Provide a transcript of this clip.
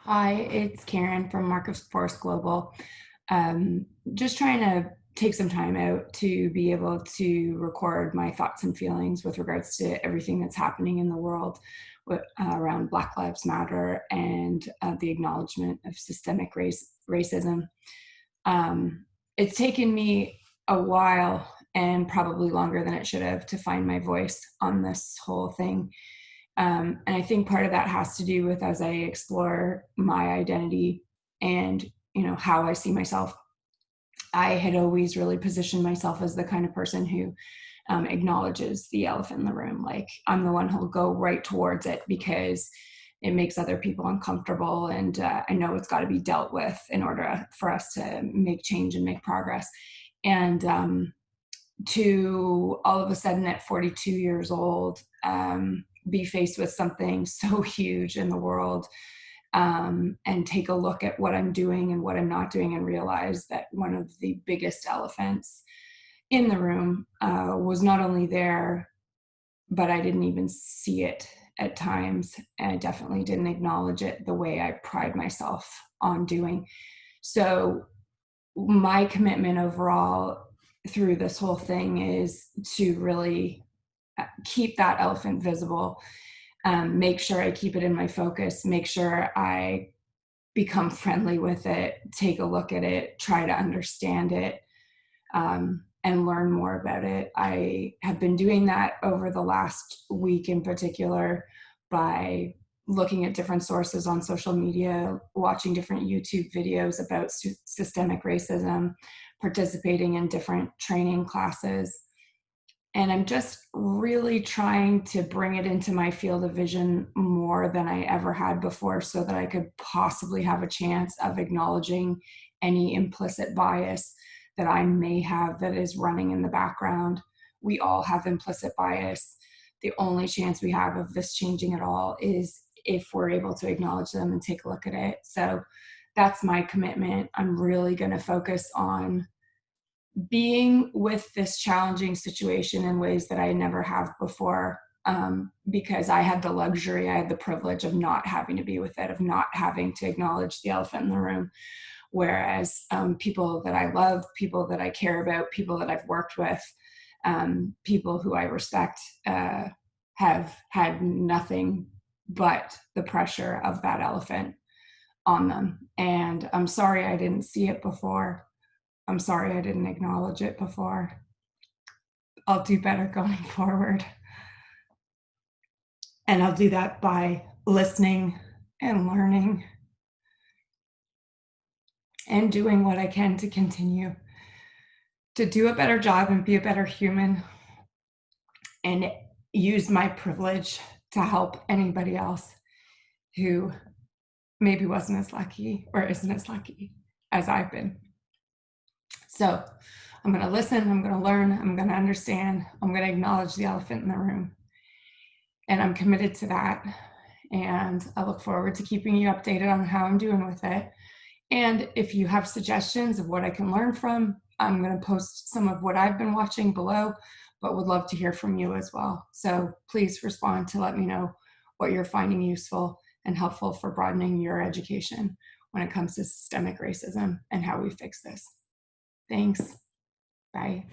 Hi, it's Karen from Marcus Force Global. Just trying to take some time out to be able to record my thoughts and feelings with regards to everything that's happening in the world around Black Lives Matter and the acknowledgement of systemic racism. It's taken me a while and probably longer than it should have to find my voice on this whole thing. And I think part of that has to do with as I explore my identity and how I see myself. I had always really positioned myself as the kind of person who acknowledges the elephant in the room. Like I'm the one who'll go right towards it because it makes other people uncomfortable, and I know it's got to be dealt with in order for us to make change and make progress. And to all of a sudden at 42 years old be faced with something so huge in the world, and take a look at what I'm doing and what I'm not doing and realize that one of the biggest elephants in the room was not only there, but I didn't even see it at times. And I definitely didn't acknowledge it the way I pride myself on doing. So my commitment overall through this whole thing is to really keep that elephant visible, make sure I keep it in my focus, make sure I become friendly with it, take a look at it, try to understand it, and learn more about it. I have been doing that over the last week in particular by looking at different sources on social media, watching different YouTube videos about systemic racism, participating in different training classes. And I'm just really trying to bring it into my field of vision more than I ever had before so that I could possibly have a chance of acknowledging any implicit bias that I may have that is running in the background. We all have implicit bias. The only chance we have of this changing at all is if we're able to acknowledge them and take a look at it. So that's my commitment. I'm really going to focus on being with this challenging situation in ways that I never have before, because I had the luxury, I had the privilege of not having to be with it, of not having to acknowledge the elephant in the room. Whereas people that I love, people that I care about, people that I've worked with, people who I respect have had nothing but the pressure of that elephant on them. And I'm sorry I didn't see it before. I'm sorry I didn't acknowledge it before. I'll do better going forward. And I'll do that by listening and learning and doing what I can to continue to do a better job and be a better human and use my privilege to help anybody else who maybe wasn't as lucky or isn't as lucky as I've been. So I'm going to listen, I'm going to learn, I'm going to understand, I'm going to acknowledge the elephant in the room. And I'm committed to that. And I look forward to keeping you updated on how I'm doing with it. And if you have suggestions of what I can learn from, I'm going to post some of what I've been watching below, but would love to hear from you as well. So please respond to let me know what you're finding useful and helpful for broadening your education when it comes to systemic racism and how we fix this. Thanks. Bye.